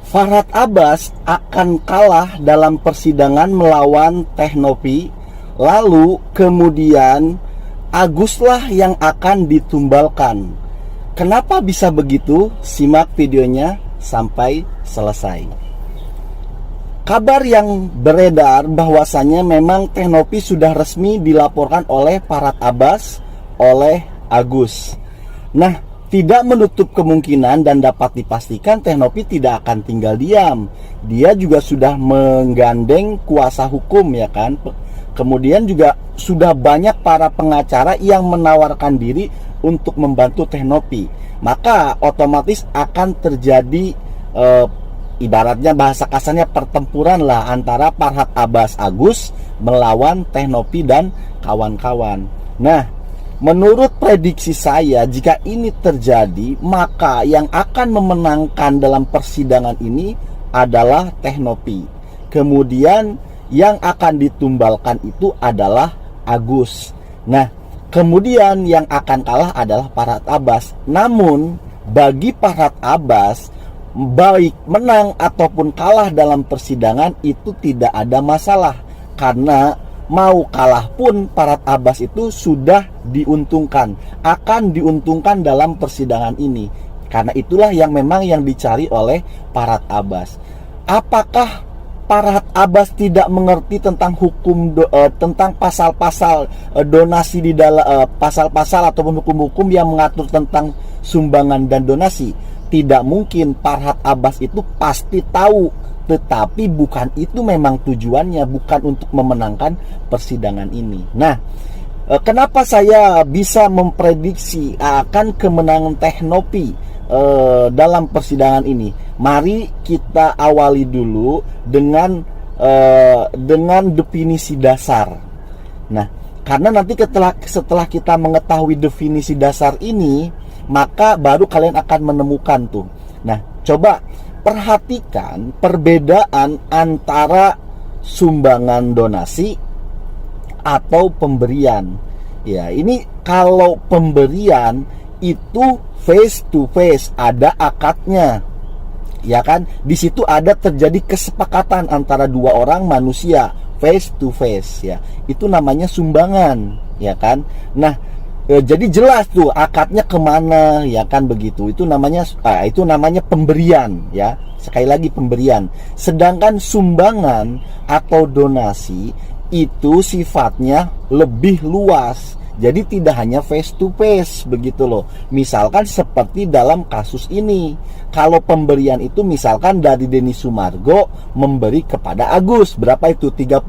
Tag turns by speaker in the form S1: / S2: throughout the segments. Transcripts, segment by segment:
S1: Farhad Abbas akan kalah dalam persidangan melawan Teknopi. Lalu kemudian Aguslah yang akan ditumbalkan. Kenapa bisa begitu? Simak videonya sampai selesai. Kabar yang beredar bahwasannya memang Teknopi sudah resmi dilaporkan oleh Farhad Abbas oleh Agus. Nah, tidak menutup kemungkinan dan dapat dipastikan Teknopi tidak akan tinggal diam. Dia juga sudah menggandeng kuasa hukum, ya kan. Kemudian juga sudah banyak para pengacara yang menawarkan diri untuk membantu Teknopi. Maka otomatis akan terjadi ibaratnya bahasa kasarnya pertempuran lah antara Farhad Abbas Agus melawan Teknopi dan kawan-kawan. Nah, menurut prediksi saya, jika ini terjadi, maka yang akan memenangkan dalam persidangan ini adalah Teknopi. Kemudian yang akan ditumbalkan itu adalah Agus. Nah, kemudian yang akan kalah adalah Farhad Abbas. Namun, bagi Farhad Abbas, baik menang ataupun kalah dalam persidangan itu tidak ada masalah. Karena mau kalah pun Farhad Abbas itu sudah diuntungkan, akan diuntungkan dalam persidangan ini. Karena itulah yang memang yang dicari oleh Farhad Abbas. Apakah Farhad Abbas tidak mengerti tentang hukum tentang pasal-pasal donasi di dalam pasal-pasal ataupun hukum-hukum yang mengatur tentang sumbangan dan donasi? Tidak mungkin. Farhad Abbas itu pasti tahu, tetapi bukan itu memang tujuannya, bukan untuk memenangkan persidangan ini. Nah, kenapa saya bisa memprediksi akan kemenangan Teknopi dalam persidangan ini? Mari kita awali dulu dengan definisi dasar. Nah, karena nanti setelah kita mengetahui definisi dasar ini, maka baru kalian akan menemukan tuh. Nah, coba perhatikan perbedaan antara sumbangan donasi atau pemberian. Ya, ini kalau pemberian itu face to face, ada akadnya. Ya kan? Di situ ada terjadi kesepakatan antara dua orang manusia, face to face, ya. Itu namanya sumbangan, ya kan? Nah, jadi jelas tuh akadnya kemana, ya kan, begitu. Itu namanya pemberian, ya. Sekali lagi pemberian. Sedangkan sumbangan atau donasi itu sifatnya lebih luas. Jadi tidak hanya face to face, begitu loh. Misalkan seperti dalam kasus ini, kalau pemberian itu misalkan dari Denny Sumargo memberi kepada Agus, berapa itu? 35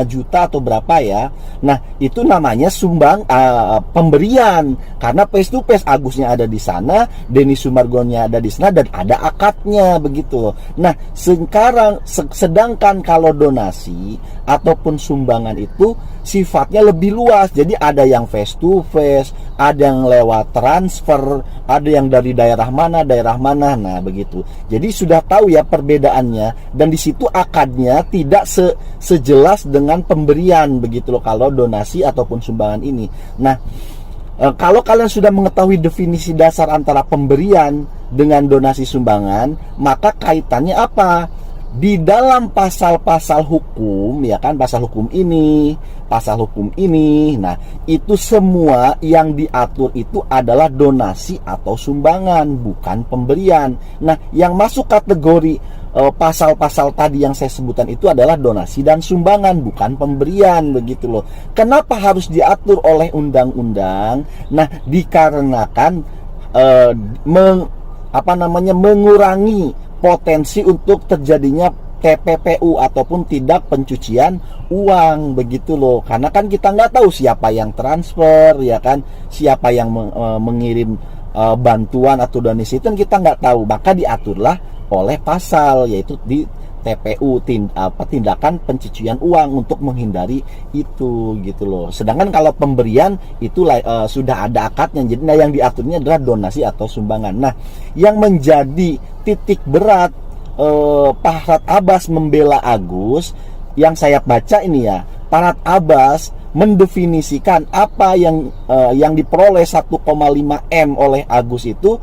S1: juta atau berapa ya? Nah, itu namanya pemberian. Karena face to face, Agusnya ada di sana, Denny Sumargonya ada di sana, dan ada akadnya, begitu loh. Nah, sedangkan kalau donasi ataupun sumbangan itu sifatnya lebih luas. Jadi ada yang face to face, ada yang lewat transfer, ada yang dari daerah mana. Nah, begitu. Jadi sudah tahu ya perbedaannya, dan di situ akadnya tidak sejelas dengan pemberian, begitu loh, kalau donasi ataupun sumbangan ini. Nah, kalau kalian sudah mengetahui definisi dasar antara pemberian dengan donasi sumbangan, maka kaitannya apa? Di dalam pasal-pasal hukum, ya kan, pasal hukum ini, nah, itu semua yang diatur itu adalah donasi atau sumbangan, bukan pemberian. Nah, yang masuk kategori pasal-pasal tadi yang saya sebutkan itu adalah donasi dan sumbangan, bukan pemberian, begitu loh. Kenapa harus diatur oleh undang-undang? Nah, dikarenakan mengurangi potensi untuk terjadinya TPPU ataupun tindak pencucian uang, begitu loh. Karena kan kita nggak tahu siapa yang transfer, ya kan, siapa yang mengirim bantuan atau donasi, itu kita nggak tahu. Maka diaturlah oleh pasal, yaitu di TPU, tindakan pencucian uang, untuk menghindari itu, gitu loh. Sedangkan kalau pemberian itu sudah ada akadnya. Jadi yang diaturnya adalah donasi atau sumbangan. Nah, yang menjadi titik berat Farhad Abbas membela Agus, yang saya baca ini ya, Farhad Abbas mendefinisikan apa yang diperoleh 1,5 M oleh Agus itu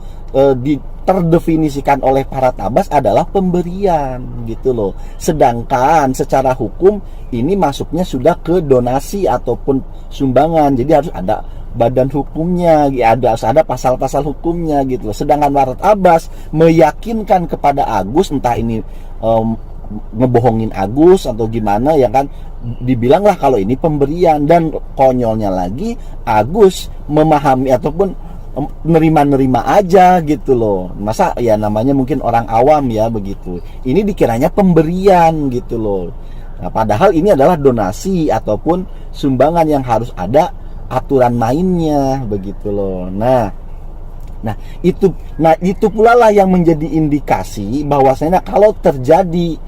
S1: terdefinisikan oleh para tabas adalah pemberian gitu loh. Sedangkan secara hukum ini masuknya sudah ke donasi ataupun sumbangan. Jadi harus ada badan hukumnya, harus ada pasal-pasal hukumnya gitu loh. Sedangkan para tabas meyakinkan kepada Agus, entah ini ngebohongin Agus atau gimana ya kan, dibilanglah kalau ini pemberian. Dan konyolnya lagi, Agus memahami ataupun nerima-nerima aja gitu loh. Masa ya namanya mungkin orang awam ya begitu. Ini dikiranya pemberian gitu loh. Nah, padahal ini adalah donasi ataupun sumbangan yang harus ada aturan mainnya begitu loh. Nah, itu pula lah yang menjadi indikasi bahwasanya kalau terjadi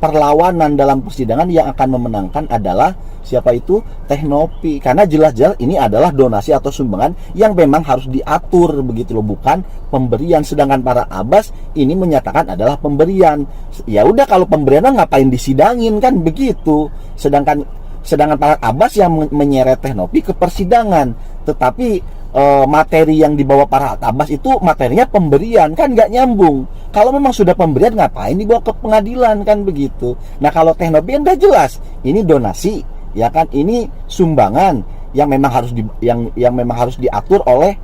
S1: perlawanan dalam persidangan, yang akan memenangkan adalah siapa itu? Teknopi. Karena jelas-jelas ini adalah donasi atau sumbangan yang memang harus diatur begitu loh, bukan pemberian. Sedangkan para tabas ini menyatakan adalah pemberian. Ya udah, kalau pemberian ngapain disidangin kan begitu. Sedangkan para tabas yang menyeret Teknopi ke persidangan, tetapi materi yang dibawa para tabas itu materinya pemberian, kan nggak nyambung. Kalau memang sudah pemberian, ngapain dibawa ke pengadilan kan begitu. Nah, kalau Teknopi kan udah jelas ini donasi ya kan, ini sumbangan yang memang harus diatur oleh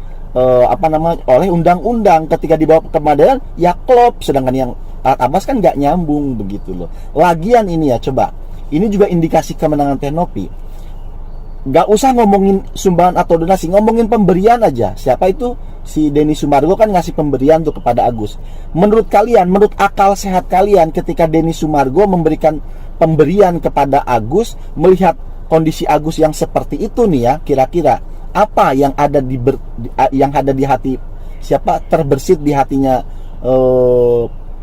S1: oleh undang-undang. Ketika dibawa ke pengadilan ya klop. Sedangkan yang tabas kan nggak nyambung begitu loh. Lagian ini ya, coba ini juga indikasi kemenangan Teknopi. Gak usah ngomongin sumbangan atau donasi, ngomongin pemberian aja. Siapa itu? Si Denny Sumargo kan ngasih pemberian tuh kepada Agus. Menurut kalian, menurut akal sehat kalian, ketika Denny Sumargo memberikan pemberian kepada Agus, melihat kondisi Agus yang seperti itu nih ya, kira-kira apa yang ada di hati siapa, terbersit di hatinya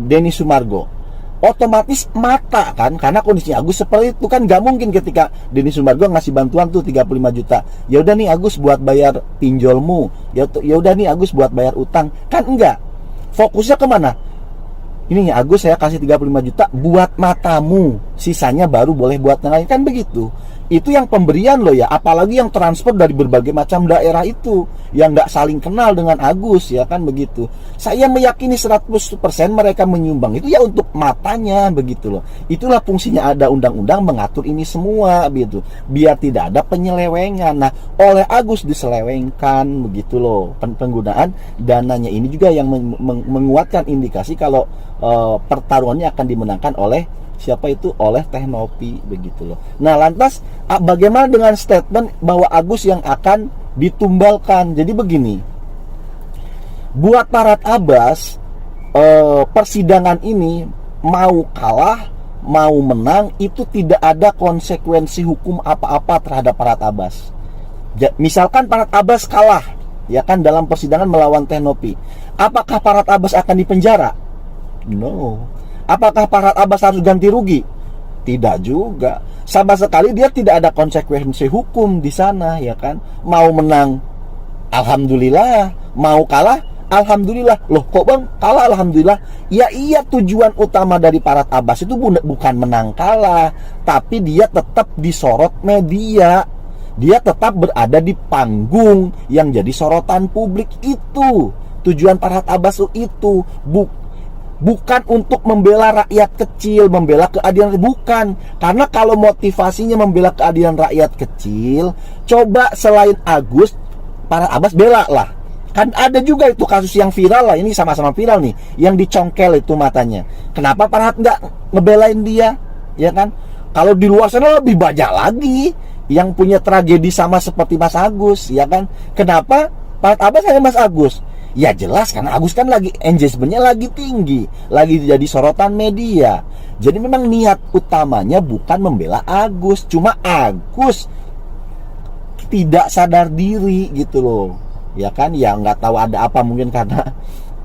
S1: Denny Sumargo? Otomatis mata kan, karena kondisi Agus seperti itu kan. Gak mungkin ketika Denny Sumargo ngasih bantuan tuh 35 juta, ya udah nih Agus buat bayar pinjolmu, ya udah nih Agus buat bayar utang, kan enggak. Fokusnya kemana? Ini Agus, saya kasih 35 juta buat matamu, sisanya baru boleh buat yang lain, kan begitu. Itu yang pemberian loh ya. Apalagi yang transfer dari berbagai macam daerah itu, yang gak saling kenal dengan Agus ya kan begitu. Saya meyakini 100% mereka menyumbang itu ya untuk matanya begitu loh. Itulah fungsinya ada undang-undang mengatur ini semua begitu, biar tidak ada penyelewengan. Nah, oleh Agus diselewengkan begitu loh penggunaan dananya. Ini juga yang menguatkan indikasi kalau pertarungannya akan dimenangkan oleh siapa itu? Oleh Teknopi begitu loh. Nah, lantas bagaimana dengan statement bahwa Agus yang akan ditumbalkan? Jadi begini, buat para tabas, persidangan ini mau kalah mau menang itu tidak ada konsekuensi hukum apa-apa terhadap para tabas. Misalkan para tabas kalah ya kan dalam persidangan melawan Teknopi, apakah para tabas akan dipenjara? No. Apakah para tabas harus ganti rugi? Tidak juga. Sama sekali dia tidak ada konsekuensi hukum di sana ya kan. Mau menang alhamdulillah, mau kalah alhamdulillah. Loh kok bang kalah alhamdulillah? Ya iya, tujuan utama dari para tabas itu bukan menang kalah, tapi dia tetap disorot media. Dia tetap berada di panggung yang jadi sorotan publik. Itu tujuan para tabas itu. Bukan untuk membela rakyat kecil, membela keadilan, bukan. Karena kalau motivasinya membela keadilan rakyat kecil, coba selain Agus, para tabas bela lah. Kan ada juga itu kasus yang viral lah, ini sama-sama viral nih, yang dicongkel itu matanya. Kenapa para nggak ngebelain dia, ya kan? Kalau di luar sana lebih banyak lagi yang punya tragedi sama seperti Mas Agus, ya kan? Kenapa para tabas hanya Mas Agus? Ya jelas karena Agus kan lagi engagementnya lagi tinggi, lagi jadi sorotan media. Jadi memang niat utamanya bukan membela Agus, cuma Agus tidak sadar diri gitu loh, ya kan? Ya nggak tahu ada apa, mungkin karena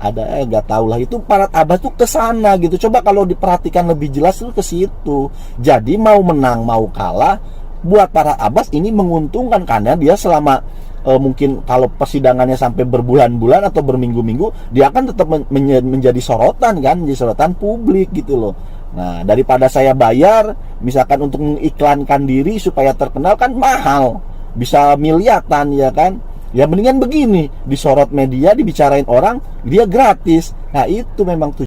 S1: ada nggak tahu lah. Itu para tabas tuh kesana gitu. Coba kalau diperhatikan lebih jelas tuh ke situ. Jadi mau menang mau kalah, buat para tabas ini menguntungkan karena dia selama mungkin kalau persidangannya sampai berbulan-bulan atau berminggu-minggu, dia akan tetap menjadi sorotan kan, menjadi sorotan publik gitu loh. Nah, daripada saya bayar misalkan untuk mengiklankan diri supaya terkenal kan mahal, bisa miliaran ya kan. Ya mendingan begini, disorot media, dibicarain orang, dia gratis. Nah itu memang